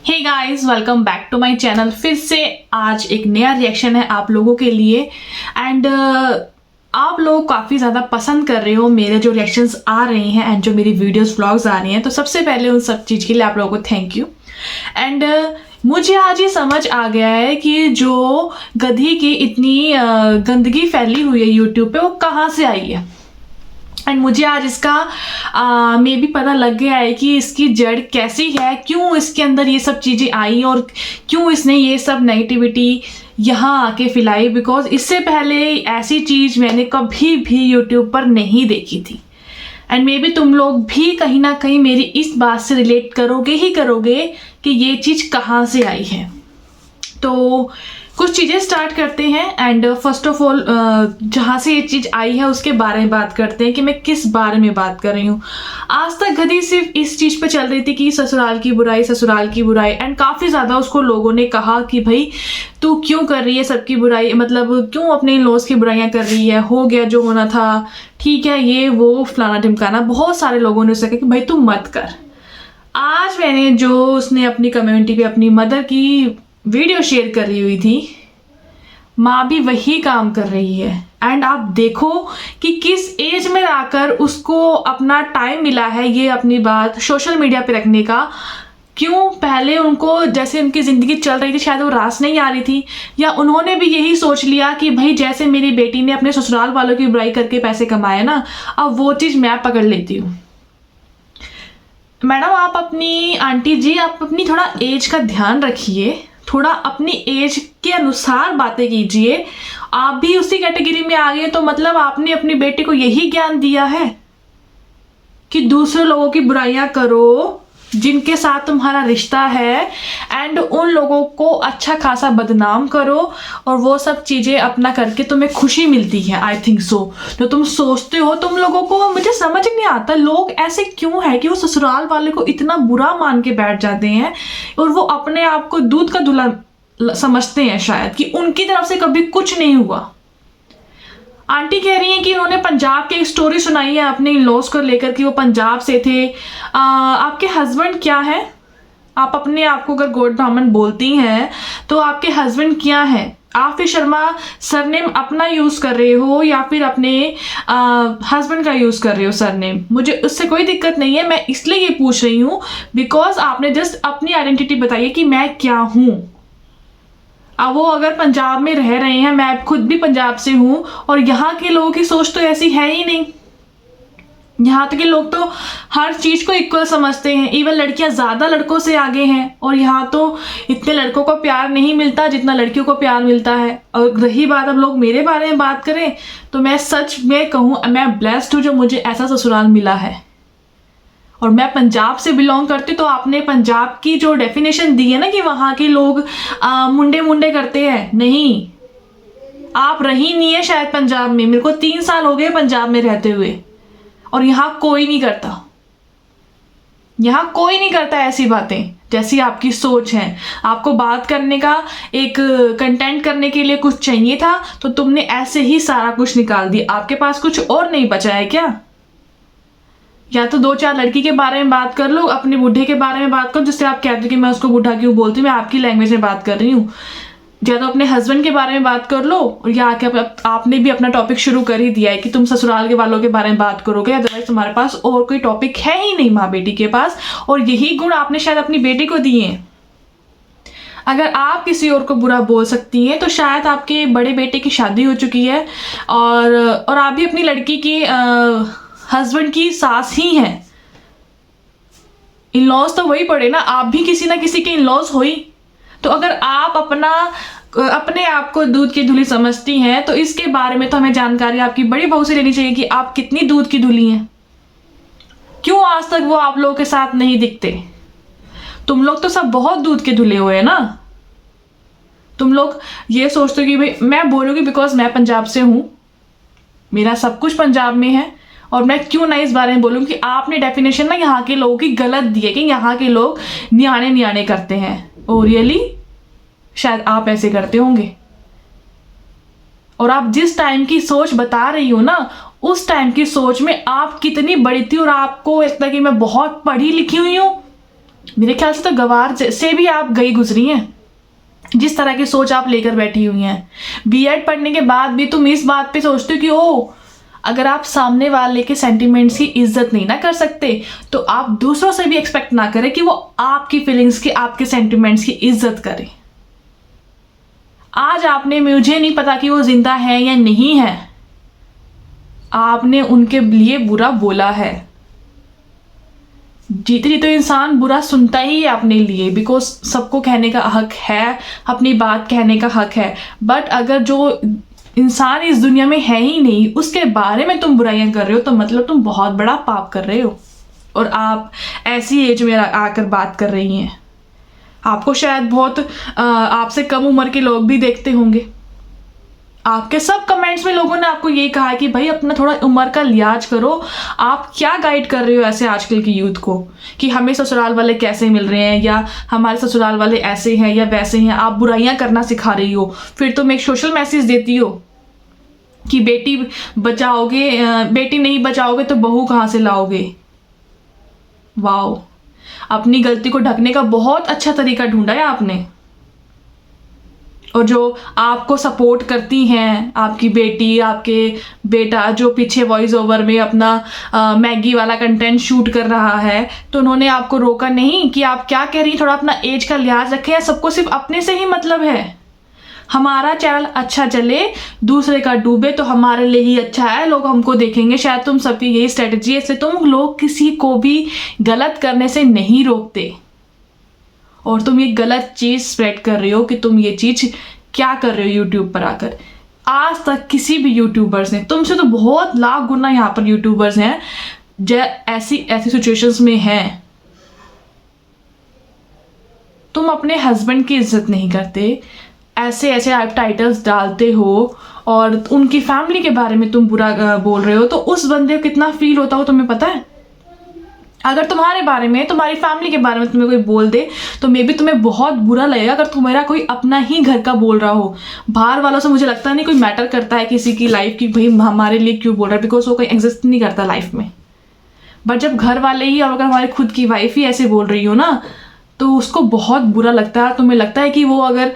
Hey guys, welcome back to my channel. फिर से आज एक नया रिएक्शन है आप लोगों के लिए एंड आप लोग काफ़ी ज़्यादा पसंद कर रहे हो मेरे जो रिएक्शंस आ रहे हैं एंड जो मेरी वीडियोस व्लॉग्स आ रही हैं। तो सबसे पहले उन सब चीज़ के लिए आप लोगों को थैंक यू। एंड मुझे आज ये समझ आ गया है कि जो गधी की इतनी गंदगी फैली हुई है यूट्यूब पे वो कहाँ से आई है। एंड मुझे आज इसका मे भी पता लग गया है कि इसकी जड़ कैसी है, क्यों इसके अंदर ये सब चीज़ें आई और क्यों इसने ये सब नेगेटिविटी यहाँ आके फैलाई। बिकॉज इससे पहले ऐसी चीज़ मैंने कभी भी यूट्यूब पर नहीं देखी थी। एंड मे बी तुम लोग भी कहीं ना कहीं मेरी इस बात से रिलेट करोगे ही करोगे कि ये चीज़ कहाँ से आई है। तो कुछ चीज़ें स्टार्ट करते हैं एंड फर्स्ट ऑफ ऑल जहाँ से ये चीज़ आई है उसके बारे में बात करते हैं कि मैं किस बारे में बात कर रही हूँ। आज तक गधी सिर्फ इस चीज़ पे चल रही थी कि ससुराल की बुराई एंड काफ़ी ज़्यादा उसको लोगों ने कहा कि भाई तू क्यों कर रही है सबकी बुराई, मतलब क्यों अपने इन लॉस की बुराइयाँ कर रही है, हो गया जो होना था, ठीक है ये वो फलाना ढिमकाना। बहुत सारे लोगों ने उससे कहा कि भाई तू मत कर। आज मैंने जो उसने अपनी कम्युनिटी पे अपनी मदर की वीडियो शेयर कर रही हुई थी, माँ भी वही काम कर रही है। एंड आप देखो कि किस एज में आकर उसको अपना टाइम मिला है ये अपनी बात सोशल मीडिया पे रखने का। क्यों पहले उनको जैसे उनकी ज़िंदगी चल रही थी शायद वो रास नहीं आ रही थी, या उन्होंने भी यही सोच लिया कि भाई जैसे मेरी बेटी ने अपने ससुराल वालों की बुराई करके पैसे कमाए ना, अब वो चीज़ मैं पकड़ लेती हूँ। मैडम आप अपनी आंटी जी आप अपनी थोड़ा एज का ध्यान रखिए, थोड़ा अपनी एज के अनुसार बातें कीजिए। आप भी उसी कैटेगरी में आ गए तो मतलब आपने अपनी बेटी को यही ज्ञान दिया है कि दूसरे लोगों की बुराइयां करो जिनके साथ तुम्हारा रिश्ता है एंड उन लोगों को अच्छा खासा बदनाम करो और वो सब चीज़ें अपना करके तुम्हें खुशी मिलती है। आई थिंक सो जो तुम सोचते हो तुम लोगों को, मुझे समझ नहीं आता लोग ऐसे क्यों है कि वो ससुराल वाले को इतना बुरा मान के बैठ जाते हैं और वो अपने आप को दूध का दूल्हा समझते हैं शायद कि उनकी तरफ से कभी कुछ नहीं हुआ। आंटी कह रही हैं कि उन्होंने पंजाब की एक स्टोरी सुनाई है अपने लॉस को लेकर कि वो पंजाब से थे। आपके हस्बैंड क्या है? आप अपने आप को अगर गोड ब्राह्मण बोलती हैं तो आपके हस्बैंड क्या है? आप फिर शर्मा सरनेम अपना यूज़ कर रहे हो या फिर अपने हस्बैंड का यूज़ कर रहे हो सरनेम? मुझे उससे कोई दिक्कत नहीं है, मैं इसलिए ये पूछ रही हूँ बिकॉज आपने जस्ट अपनी आइडेंटिटी बताई है कि मैं क्या हूँ। अब वो अगर पंजाब में रह रहे हैं, मैं खुद भी पंजाब से हूँ और यहाँ के लोगों की सोच तो ऐसी है ही नहीं। यहाँ तक के लोग तो हर चीज़ को इक्वल समझते हैं, इवन लड़कियाँ ज़्यादा लड़कों से आगे हैं और यहाँ तो इतने लड़कों को प्यार नहीं मिलता जितना लड़कियों को प्यार मिलता है। और रही बात अब लोग मेरे बारे में बात करें तो मैं सच में कहूँ मैं ब्लेस्ड हूँ जो मुझे ऐसा ससुराल मिला है और मैं पंजाब से बिलोंग करती। तो आपने पंजाब की जो डेफिनेशन दी है ना कि वहाँ के लोग मुंडे मुंडे करते हैं, नहीं, आप रही नहीं है शायद पंजाब में। मेरे को 3 साल हो गए पंजाब में रहते हुए और यहाँ कोई नहीं करता, यहाँ कोई नहीं करता ऐसी बातें जैसी आपकी सोच है। आपको बात करने का एक कंटेंट करने के लिए कुछ चाहिए था तो तुमने ऐसे ही सारा कुछ निकाल दिया। आपके पास कुछ और नहीं बचा है क्या? या तो 2-4 लड़की के बारे में बात कर लो, अपने बूढ़े के बारे में बात करो जिससे आप कहते हो कि मैं उसको बूढ़ा क्यों बोलती हूँ, मैं आपकी लैंग्वेज में बात कर रही हूँ। या तो अपने हस्बैंड के बारे में बात कर लो, और या आके आपने भी अपना टॉपिक शुरू कर ही दिया है कि तुम ससुराल के वालों के बारे में बात करोगे, अदरवाइज तुम्हारे पास और कोई टॉपिक है ही नहीं माँ बेटी के पास। और यही गुण आपने शायद अपनी बेटी को दिए हैं। अगर आप किसी और को बुरा बोल सकती हैं तो शायद आपके बड़े बेटे की शादी हो चुकी है और आप भी अपनी लड़की की हस्बैंड की सास ही हैं। इन लॉज तो वही पड़े ना, आप भी किसी ना किसी के इन लॉज हुई। तो अगर आप अपने आप को दूध की धुली समझती हैं तो इसके बारे में तो हमें जानकारी आपकी बड़ी बहू से लेनी चाहिए कि आप कितनी दूध की धुली हैं। क्यों आज तक वो आप लोगों के साथ नहीं दिखते? तुम लोग तो सब बहुत दूध के धुले हुए हैं ना। तुम लोग ये सोचते हो कि भाई मैं बोलूँगी बिकॉज मैं पंजाब से हूँ, मेरा सब कुछ पंजाब में है और मैं क्यों ना इस बारे में बोलूँ कि आपने डेफिनेशन ना यहाँ के लोगों की गलत दी है कि यहाँ के लोग न्याणे करते हैं। Oh really? शायद आप ऐसे करते होंगे। और आप जिस टाइम की सोच बता रही हो ना, उस टाइम की सोच में आप कितनी बड़ी थी और आपको लगता है कि मैं बहुत पढ़ी लिखी हुई हूँ। मेरे ख्याल से तो गवार से भी आप गई गुजरी हैं, जिस तरह की सोच आप लेकर बैठी हुई हैं। बीएड पढ़ने के बाद भी तुम इस बात पे सोचते हो कि ओ, अगर आप सामने वाले के सेंटिमेंट्स की इज्जत नहीं ना कर सकते तो आप दूसरों से भी एक्सपेक्ट ना करें कि वो आपकी फीलिंग्स की, आपके सेंटिमेंट्स की इज्जत करें। आज आपने, मुझे नहीं पता कि वो जिंदा है या नहीं है, आपने उनके लिए बुरा बोला है। जीते जी तो इंसान बुरा सुनता ही है अपने लिए, बिकॉज सबको कहने का हक है, अपनी बात कहने का हक है। बट अगर जो इंसान इस दुनिया में है ही नहीं उसके बारे में तुम बुराइयां कर रहे हो तो मतलब तुम बहुत बड़ा पाप कर रहे हो। और आप ऐसी एज में आकर बात कर रही हैं। आपको शायद बहुत आपसे कम उम्र के लोग भी देखते होंगे। आपके सब कमेंट्स में लोगों ने आपको ये कहा कि भाई अपना थोड़ा उम्र का लिहाज करो। आप क्या गाइड कर रहे हो ऐसे आजकल की यूथ को कि हमें ससुराल वाले कैसे मिल रहे हैं या हमारे ससुराल वाले ऐसे हैं या वैसे हैं। आप बुराइयां करना सिखा रही हो, फिर तुम एक सोशल मैसेज देती हो कि बेटी बचाओगे, बेटी नहीं बचाओगे तो बहू कहाँ से लाओगे। वाओ, अपनी गलती को ढकने का बहुत अच्छा तरीका ढूंढा है आपने। और जो आपको सपोर्ट करती हैं, आपकी बेटी, आपके बेटा जो पीछे वॉइस ओवर में अपना मैगी वाला कंटेंट शूट कर रहा है, तो उन्होंने आपको रोका नहीं कि आप क्या कह रही हैं, थोड़ा अपना एज का लिहाज रखें। या सबको सिर्फ अपने से ही मतलब है, हमारा चैनल अच्छा चले दूसरे का डूबे तो हमारे लिए ही अच्छा है, लोग हमको देखेंगे। शायद तुम सबकी यही स्ट्रेटजी है, इसलिए तुम लोग किसी को भी गलत करने से नहीं रोकते। और तुम ये गलत चीज स्प्रेड कर रहे हो कि तुम ये चीज क्या कर रहे हो यूट्यूब पर आकर। आज तक किसी भी यूट्यूबर्स ने, तुमसे तो बहुत लाख गुना यहाँ पर यूट्यूबर्स हैं जो ऐसी सिचुएशंस में हैं। तुम अपने हस्बैंड की इज्जत नहीं करते, ऐसे आप टाइटल्स डालते हो और उनकी फैमिली के बारे में तुम बुरा बोल रहे हो, तो उस बंदे को कितना फील होता हो तुम्हें पता है। अगर तुम्हारे बारे में, तुम्हारी फैमिली के बारे में तुम्हें कोई बोल दे तो मे बी तुम्हें बहुत बुरा लगेगा। अगर तुम्हारा कोई अपना ही घर का बोल रहा हो, बाहर वालों से मुझे लगता नहीं कोई मैटर करता है किसी की लाइफ की, भाई हमारे लिए क्यों बोल रहा है, बिकॉज वो कोई एग्जिस्ट नहीं करता लाइफ में। बट जब घर वाले ही, और अगर हमारी खुद की वाइफ ही ऐसे बोल रही हो ना, तो उसको बहुत बुरा लगता है। तुम्हें लगता है कि वो अगर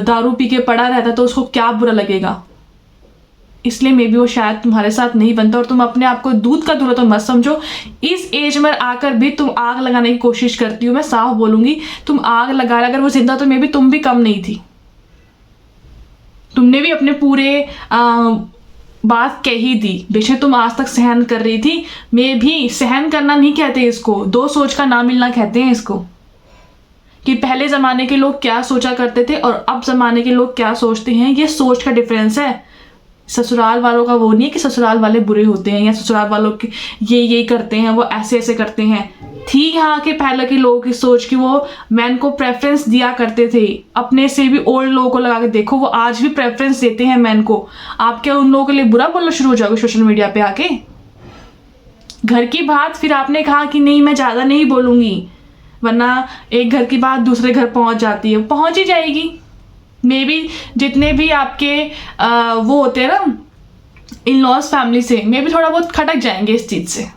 दारू पी के पड़ा रहता तो उसको क्या बुरा लगेगा। इसलिए मे बी वो शायद तुम्हारे साथ नहीं बनता। और तुम अपने आप को दूध का दूल्हा तो मत समझो। इस एज में आकर भी तुम आग लगाने की कोशिश करती हो। मैं साफ बोलूंगी, तुम आग लगा, अगर वो जिंदा तो मे बी तुम भी कम नहीं थी। तुमने भी अपने पूरे बात कही थी, बेशक तुम आज तक सहन कर रही थी। मे भी सहन करना नहीं कहते इसको, दो सोच का ना मिलना कहते हैं इसको। कि पहले ज़माने के लोग क्या सोचा करते थे और अब ज़माने के लोग क्या सोचते हैं, ये सोच का डिफरेंस है। ससुराल वालों का वो नहीं है कि ससुराल वाले बुरे होते हैं या ससुराल वालों के ये करते हैं, वो ऐसे करते हैं। थी यहाँ के पहले के लोगों की सोच कि वो मैन को प्रेफरेंस दिया करते थे। अपने से भी ओल्ड लोगों को लगा के देखो, वो आज भी प्रेफरेंस देते हैं मैन को। आप क्या उन लोगों के लिए बुरा बोलना शुरू हो जाओगे सोशल मीडिया पे आके? घर की बात फिर आपने कहा कि नहीं मैं ज़्यादा नहीं बोलूँगी, वरना एक घर की बात दूसरे घर पहुँच जाती है। पहुँच ही जाएगी। मे बी जितने भी आपके वो होते हैं ना इन लॉज फैमिली से, मे बी थोड़ा बहुत खटक जाएंगे इस चीज़ से।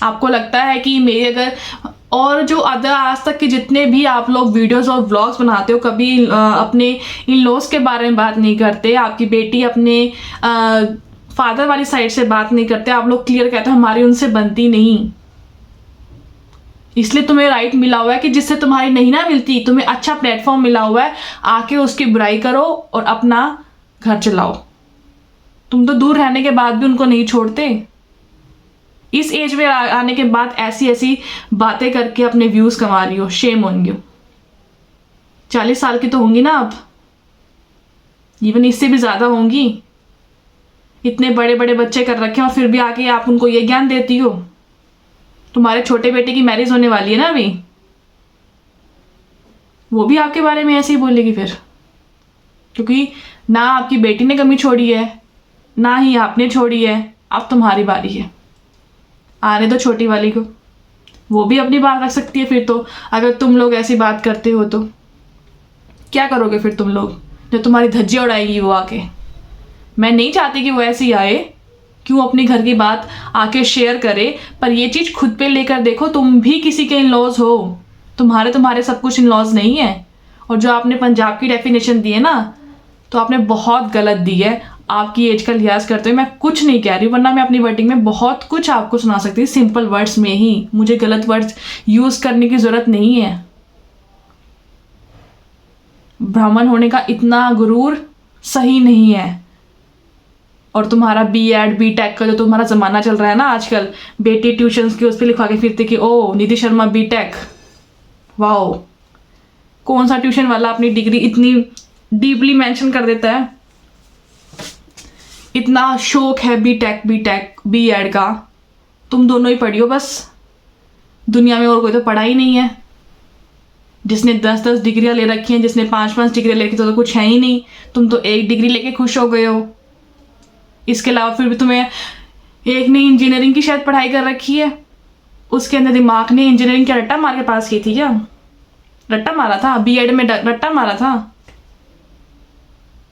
आपको लगता है कि मेरे अगर, और जो अदर आज तक के जितने भी आप लोग वीडियोस और व्लॉग्स बनाते हो, कभी अपने इन लॉज के बारे में बात नहीं करते। आपकी बेटी अपने फादर वाली साइड से बात नहीं करते। आप लोग क्लियर कहते हो हमारी उनसे बनती नहीं। इसलिए तुम्हें राइट मिला हुआ है कि जिससे तुम्हारी नहीं ना मिलती, तुम्हें अच्छा प्लेटफॉर्म मिला हुआ है, आके उसकी बुराई करो और अपना घर चलाओ। तुम तो दूर रहने के बाद भी उनको नहीं छोड़ते। इस एज में आने के बाद ऐसी बातें करके अपने व्यूज कमा रही हो। Shame on you. 40 साल की तो होंगी ना आप, इवन इससे भी ज्यादा होंगी। इतने बड़े बड़े बच्चे कर रखे हैं और फिर भी आके आप उनको ये ज्ञान देती हो। तुम्हारे छोटे बेटे की मैरिज होने वाली है ना अभी, वो भी आपके बारे में ऐसे ही बोलेगी फिर, क्योंकि ना आपकी बेटी ने कमी छोड़ी है ना ही आपने छोड़ी है। अब तुम्हारी बारी है। आने दो छोटी वाली को, वो भी अपनी बात रख सकती है। फिर तो अगर तुम लोग ऐसी बात करते हो तो क्या करोगे फिर तुम लोग, जो तुम्हारी धज्जियां उड़ाएगी वो आके? मैं नहीं चाहती कि वो ऐसी आए, क्यों अपने घर की बात आके शेयर करे, पर ये चीज़ खुद पे लेकर देखो, तुम भी किसी के इन लॉज हो, तुम्हारे सब कुछ इन लॉज नहीं है। और जो आपने पंजाब की डेफिनेशन दी है ना, तो आपने बहुत गलत दी है। आपकी एज का लिहाज करते हुए मैं कुछ नहीं कह रही, वरना मैं अपनी वर्डिंग में बहुत कुछ आपको सुना सकती हूँ सिंपल वर्ड्स में ही। मुझे गलत वर्ड्स यूज करने की जरूरत नहीं है। ब्राह्मण होने का इतना गुरूर सही नहीं है। और तुम्हारा B.Ed B.Tech का जो तुम्हारा जमाना चल रहा है ना आजकल, बेटी ट्यूशंस के उस पर लिखवा के फिरते कि ओ निधि शर्मा B.Tech, वाओ। कौन सा ट्यूशन वाला अपनी डिग्री इतनी डीपली मेंशन कर देता है? इतना शौक है B.Tech B.Ed का, तुम दोनों ही पढ़ी हो बस, दुनिया में और कोई तो पढ़ा ही नहीं है। जिसने 10-10 डिग्रियां ले रखी हैं, जिसने 5-5 डिग्रियां ले रखी, तो कुछ है ही नहीं। तुम तो एक डिग्री लेके खुश हो गए हो। इसके अलावा फिर भी तुम्हें एक ने इंजीनियरिंग की शायद पढ़ाई कर रखी है, उसके अंदर दिमाग ने इंजीनियरिंग क्या रट्टा मार के पास की थी क्या? रट्टा मारा था B.Ed में, रट्टा मारा था।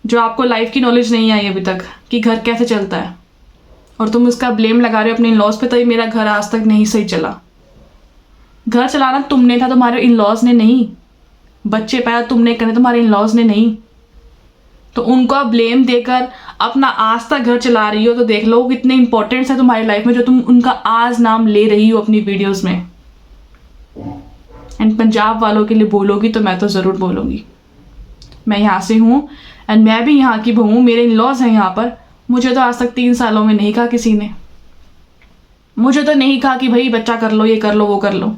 जो आपको लाइफ की नॉलेज नहीं आई अभी तक कि घर कैसे चलता है, और तुम उसका ब्लेम लगा रहे हो अपने इन लॉज पे। तभी मेरा घर आज तक नहीं सही चला। घर चलाना तुमने था, तुम्हारे इन लॉज ने नहीं। बच्चे पैदा तुमने करने, तुम्हारे इन लॉज ने नहीं। तो उनको ब्लेम देकर अपना आज तक घर चला रही हो, तो देख लो कितने इंपॉर्टेंट्स है तुम्हारी लाइफ में जो तुम उनका आज नाम ले रही हो अपनी वीडियोस में। एंड पंजाब वालों के लिए बोलोगी तो मैं तो ज़रूर बोलूँगी। मैं यहाँ से हूँ एंड मैं भी यहाँ की बहू हूँ, मेरे इन लॉज हैं यहाँ पर। मुझे तो आज तक 3 सालों में नहीं कहा किसी ने, मुझे तो नहीं कहा कि भाई बच्चा कर लो, ये कर लो, वो कर लो।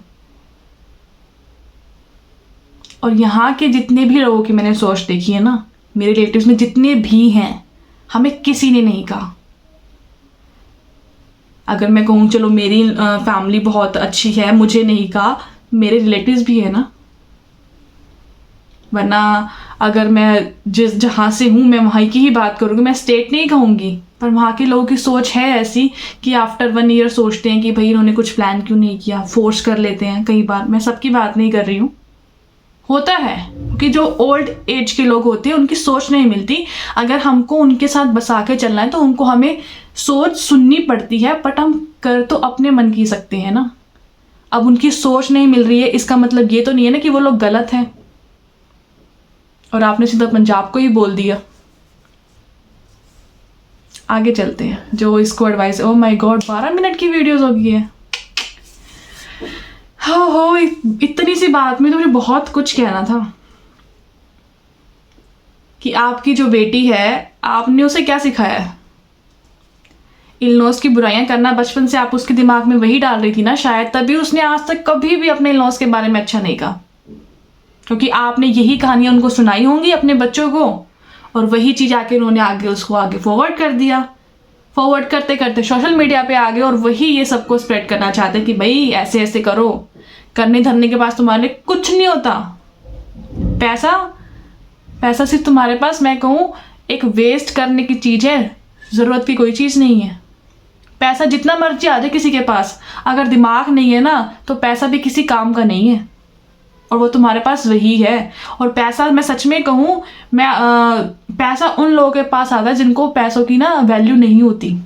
और यहाँ के जितने भी लोगों की मैंने सोच देखी है ना, मेरे रिलेटिव्स में जितने भी हैं, हमें किसी ने नहीं कहा। अगर मैं कहूँ चलो मेरी फैमिली बहुत अच्छी है, मुझे नहीं कहा, मेरे रिलेटिव्स भी है ना। वरना अगर मैं जहाँ से हूँ मैं वहाँ की ही बात करूँगी, मैं स्टेट नहीं कहूँगी। पर वहाँ के लोगों की सोच है ऐसी कि आफ्टर 1 ईयर सोचते हैं कि भाई इन्होंने कुछ प्लान क्यों नहीं किया, फोर्स कर लेते हैं कई बार। मैं सबकी बात नहीं कर रही हूँ, होता है क्योंकि जो ओल्ड एज के लोग होते हैं उनकी सोच नहीं मिलती। अगर हमको उनके साथ बसा के चलना है तो उनको हमें सोच सुननी पड़ती है, बट हम कर तो अपने मन की सकते हैं ना। अब उनकी सोच नहीं मिल रही है, इसका मतलब ये तो नहीं है ना कि वो लोग गलत हैं। और आपने सीधा पंजाब को ही बोल दिया। आगे चलते हैं। जो इसको advice, oh my God 12 minute की वीडियोस हो गई है। हो इतनी सी बात में तो मुझे बहुत कुछ कहना था कि आपकी जो बेटी है, आपने उसे क्या सिखाया है? इन-लॉज की बुराइयां करना बचपन से आप उसके दिमाग में वही डाल रही थी ना, शायद तभी उसने आज तक कभी भी अपने इन-लॉज के बारे में अच्छा नहीं कहा, क्योंकि आपने यही कहानियां उनको सुनाई होंगी अपने बच्चों को, और वही चीज़ आके उन्होंने उसको आगे फॉरवर्ड कर दिया। फॉरवर्ड करते करते सोशल मीडिया पे आ गए और वही ये सबको स्प्रेड करना चाहते कि भाई ऐसे ऐसे करो। करने धरने के पास तुम्हारे कुछ नहीं होता। पैसा सिर्फ तुम्हारे पास, मैं कहूँ, एक वेस्ट करने की चीज़ है, ज़रूरत की कोई चीज़ नहीं है। पैसा जितना मर्जी आ जाए किसी के पास, अगर दिमाग नहीं है ना तो पैसा भी किसी काम का नहीं है, और वो तुम्हारे पास वही है। और पैसा, मैं सच में कहूँ, पैसा उन लोगों के पास आता है जिनको पैसों की ना वैल्यू नहीं होती,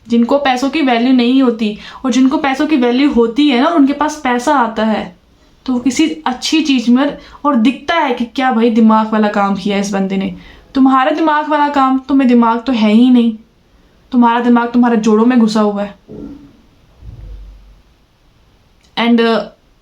जिनको पैसों की वैल्यू नहीं होती। और जिनको पैसों की वैल्यू होती है ना, उनके पास पैसा आता है तो वो किसी अच्छी चीज़ में, और दिखता है कि क्या भाई दिमाग वाला काम किया इस बंदे ने। तुम्हारा दिमाग वाला काम, तुम्हें दिमाग तो है ही नहीं, तुम्हारा दिमाग तुम्हारे जोड़ों में घुसा हुआ है। एंड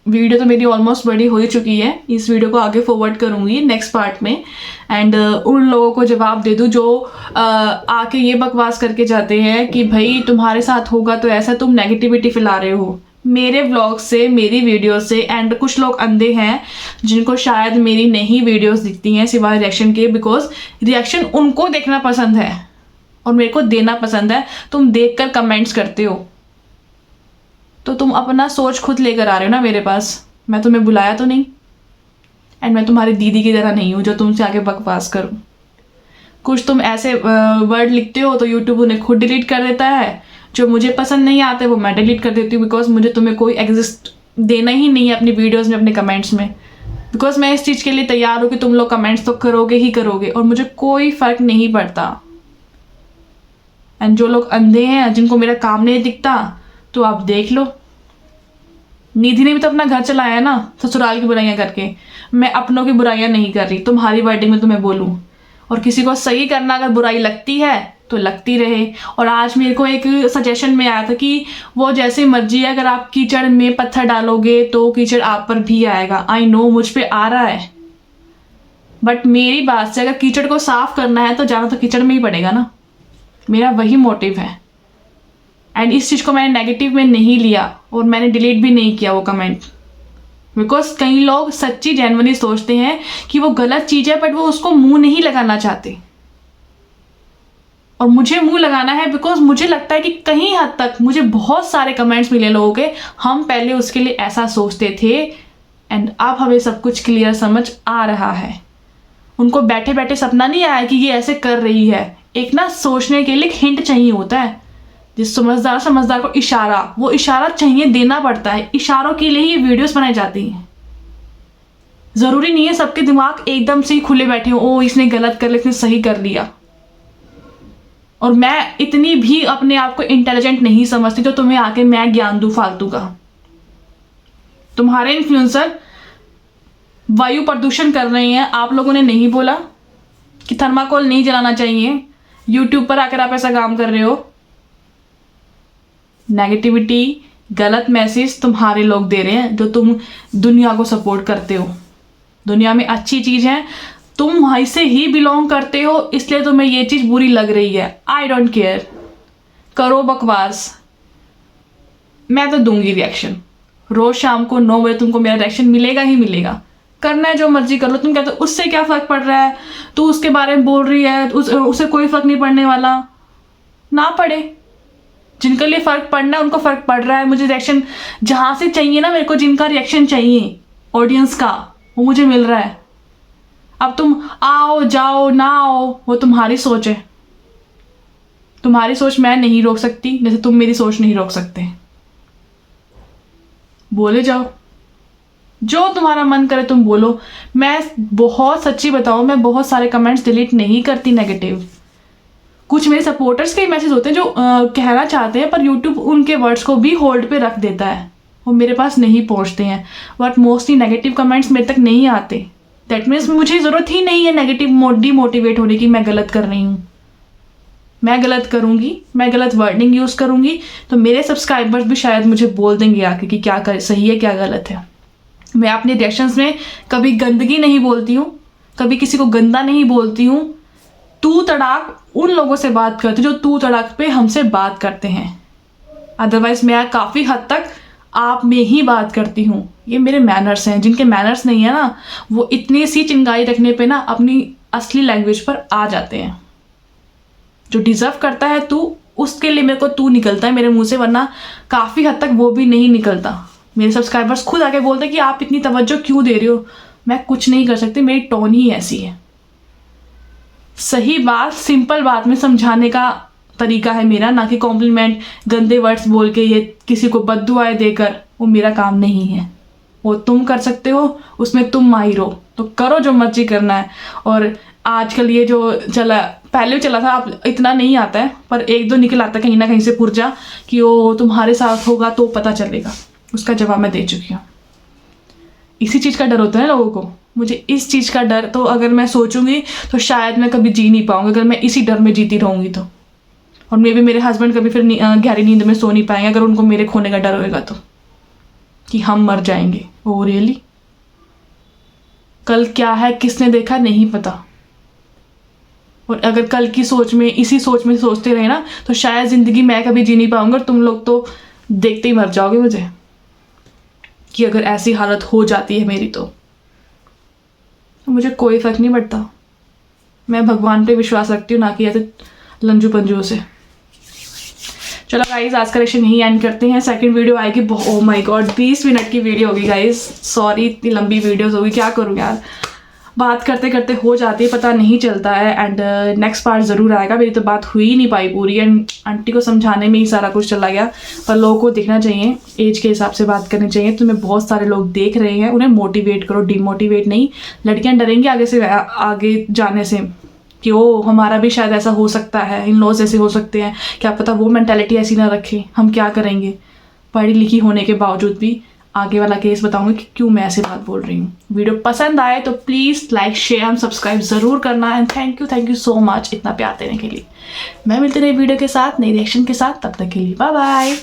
वीडियो तो मेरी ऑलमोस्ट बड़ी हो ही चुकी है, इस वीडियो को आगे फॉरवर्ड करूँगी नेक्स्ट पार्ट में। एंड उन लोगों को जवाब दे दूँ जो आके ये बकवास करके जाते हैं कि भाई तुम्हारे साथ होगा तो ऐसा, तुम नेगेटिविटी फैला रहे हो मेरे व्लॉग से, मेरी वीडियो से। एंड कुछ लोग अंधे हैं जिनको शायद मेरी नहीं वीडियोस दिखती हैं सिवाय रिएक्शन के, बिकॉज रिएक्शन उनको देखना पसंद है और मेरे को देना पसंद है। तुम देखकर कमेंट्स करते हो तो तुम अपना सोच खुद लेकर आ रहे हो ना मेरे पास, मैं तुम्हें बुलाया तो नहीं। एंड मैं तुम्हारी दीदी की तरह नहीं हूँ जो तुमसे आगे बकवास करूँ। कुछ तुम ऐसे वर्ड लिखते हो तो यूट्यूब उन्हें खुद डिलीट कर देता है, जो मुझे पसंद नहीं आते वो मैं डिलीट कर देती हूँ, बिकॉज मुझे तुम्हें कोई एग्जिस्ट देना ही नहीं है अपनी वीडियोज़ में, अपने कमेंट्स में। बिकॉज मैं इस चीज़ के लिए तैयार हूँ कि तुम लोग कमेंट्स तो करोगे ही करोगे, और मुझे कोई फ़र्क नहीं पड़ता। एंड जो लोग अंधे हैं, जिनको मेरा काम नहीं दिखता, तो आप देख लो। निधि ने भी तो अपना घर चलाया ना ससुराल की बुराइयां करके। मैं अपनों की बुराइयां नहीं कर रही, तुम्हारी वर्डिंग में तुम्हें बोलूं। और किसी को सही करना अगर बुराई लगती है तो लगती रहे। और आज मेरे को एक सजेशन में आया था कि वो जैसे मर्जी है, अगर आप कीचड़ में पत्थर डालोगे तो कीचड़ आप पर भी आएगा। आई नो मुझ पे आ रहा है, बट मेरी बात से अगर कीचड़ को साफ करना है तो जाना तो कीचड़ में ही पड़ेगा ना। मेरा वही मोटिव है। एंड इस चीज़ को मैंने नेगेटिव में नहीं लिया और मैंने डिलीट भी नहीं किया वो कमेंट, बिकॉज कई लोग सच्ची जेन्युइनली सोचते हैं कि वो गलत चीज़ है, बट वो उसको मुंह नहीं लगाना चाहते। और मुझे मुंह लगाना है बिकॉज मुझे लगता है कि कहीं हद तक मुझे बहुत सारे कमेंट्स मिले लोगों के, हम पहले उसके लिए ऐसा सोचते थे एंड अब हमें सब कुछ क्लियर समझ आ रहा है। उनको बैठे बैठे सपना नहीं आया कि ये ऐसे कर रही है। एक ना सोचने के लिए हिंट चाहिए होता है। जिस समझदार को इशारा, वो इशारा चाहिए, देना पड़ता है। इशारों के लिए ही ये वीडियोस बनाई जाती हैं। जरूरी नहीं है सबके दिमाग एकदम से ही खुले बैठे हो, ओ इसने गलत कर लिया, इसने सही कर लिया। और मैं इतनी भी अपने आप को इंटेलिजेंट नहीं समझती तो तुम्हें आके मैं ज्ञान दूं फालतू का। तुम्हारे इन्फ्लुएंसर वायु प्रदूषण कर रहे हैं, आप लोगों ने नहीं बोला कि थर्माकोल नहीं जलाना चाहिए। यूट्यूब पर आकर आप ऐसा काम कर रहे हो। नेगेटिविटी, गलत मैसेज तुम्हारे लोग दे रहे हैं जो तुम दुनिया को सपोर्ट करते हो। दुनिया में अच्छी चीज है, तुम वहीं से ही बिलोंग करते हो, इसलिए तुम्हें ये चीज बुरी लग रही है। आई डोंट केयर, करो बकवास, मैं तो दूंगी रिएक्शन। रोज शाम को 9 बजे तुमको मेरा रिएक्शन मिलेगा ही मिलेगा। करना है जो मर्जी कर लो। तुम कहते हो उससे क्या फर्क पड़ रहा है, तू उसके बारे में बोल रही है, उसे कोई फर्क नहीं पड़ने वाला। ना पड़े, जिनके लिए फर्क पड़ना है उनको फर्क पड़ रहा है। मुझे रिएक्शन जहां से चाहिए ना, मेरे को जिनका रिएक्शन चाहिए ऑडियंस का, वो मुझे मिल रहा है। अब तुम आओ जाओ ना आओ, वो तुम्हारी सोच है। तुम्हारी सोच मैं नहीं रोक सकती, जैसे तुम मेरी सोच नहीं रोक सकते। बोले जाओ, जो तुम्हारा मन करे तुम बोलो। मैं बहुत सच्ची बताऊं, मैं बहुत सारे कमेंट्स डिलीट नहीं करती नेगेटिव। कुछ मेरे सपोर्टर्स के मैसेज होते हैं जो कहना चाहते हैं, पर यूट्यूब उनके वर्ड्स को भी होल्ड पे रख देता है, वो मेरे पास नहीं पहुंचते हैं। बट मोस्टली नेगेटिव कमेंट्स मेरे तक नहीं आते। दैट मीन्स मुझे ज़रूरत ही नहीं है नेगेटिव डिमोटिवेट होने की। मैं गलत कर रही हूँ, मैं गलत करूँगी, मैं गलत वर्डिंग यूज़ करूँगी तो मेरे सब्सक्राइबर्स भी शायद मुझे बोल देंगे आके कि क्या सही है क्या गलत है। मैं अपने रिएक्शंस में कभी गंदगी नहीं बोलती हूँ, कभी किसी को गंदा नहीं बोलती हूँ। तू तड़ाक उन लोगों से बात करती हूँ जो तू तड़ाक पे हमसे बात करते हैं। अदरवाइज मैं काफ़ी हद तक आप में ही बात करती हूँ। ये मेरे मैनर्स हैं। जिनके मैनर्स नहीं है ना, वो इतनी सी चिंगारी रखने पे ना अपनी असली लैंग्वेज पर आ जाते हैं। जो डिजर्व करता है तू, उसके लिए मेरे को तू निकलता है मेरे मुंह से, वरना काफ़ी हद तक वो भी नहीं निकलता। मेरे सब्सक्राइबर्स खुद आके बोलते हैं कि आप इतनी तवज्जो क्यों दे रहे हो। मैं कुछ नहीं कर सकती, मेरी टोन ही ऐसी है। सही बात सिंपल बात में समझाने का तरीका है मेरा, ना कि कॉम्प्लीमेंट गंदे वर्ड्स बोल के ये किसी को बद्दुआएं देकर। वो मेरा काम नहीं है। वो तुम कर सकते हो, उसमें तुम माहिर हो तो करो जो मर्जी करना है। और आजकल ये जो चला, पहले चला था, अब इतना नहीं आता है, पर एक दो निकल आता कहीं ना कहीं से पुर्जा कि वो तुम्हारे साथ होगा तो पता चलेगा। उसका जवाब मैं दे चुकी हूँ। इसी चीज़ का डर होता है लोगों को। मुझे इस चीज़ का डर, तो अगर मैं सोचूंगी तो शायद मैं कभी जी नहीं पाऊंगी, अगर मैं इसी डर में जीती रहूंगी तो। और मे भी मेरे हस्बैंड कभी फिर गहरी नींद में सो नहीं पाएंगे अगर उनको मेरे खोने का डर होएगा तो, कि हम मर जाएंगे। Oh really? कल क्या है किसने देखा नहीं पता। और अगर कल की सोच में, इसी सोच में सोचते रहे ना, तो शायद ज़िंदगी मैं कभी जी नहीं पाऊंगा और तुम लोग तो देखते ही मर जाओगे मुझे, कि अगर ऐसी हालत हो जाती है मेरी तो मुझे कोई फर्क नहीं पड़ता। मैं भगवान पे विश्वास रखती हूँ, ना कि ऐसे लंजू पंजुओं से। चलो गाइज, आज का रिएक्शन यही एंड करते हैं। सेकंड वीडियो आएगी, ओह माय गॉड 20 मिनट की वीडियो होगी गाइज। सॉरी इतनी लंबी वीडियोस होगी, क्या करूँ यार, बात करते करते हो जाती है, पता नहीं चलता है। एंड नेक्स्ट पार्ट ज़रूर आएगा। मेरी तो बात हुई ही नहीं पाई पूरी, एंड आंटी को समझाने में ही सारा कुछ चला गया। पर लोगों को देखना चाहिए, एज के हिसाब से बात करनी चाहिए। तुम्हें बहुत सारे लोग देख रहे हैं, उन्हें मोटिवेट करो, डिमोटिवेट नहीं। लड़कियां डरेंगी आगे जाने से, कि ओ हमारा भी शायद ऐसा हो सकता है, इन लॉज ऐसे हो सकते हैं, क्या पता वो मेंटालिटी ऐसी ना रखें, हम क्या करेंगे। पढ़ी लिखी होने के बावजूद भी आगे वाला केस बताऊंगी कि क्यों मैं ऐसे बात बोल रही हूँ। वीडियो पसंद आए तो please like share and subscribe ज़रूर करना। And thank you so much इतना प्यार देने के लिए। मैं मिलती रही वीडियो के साथ, नई रिएक्शन के साथ, तब तक के लिए बाय बाय।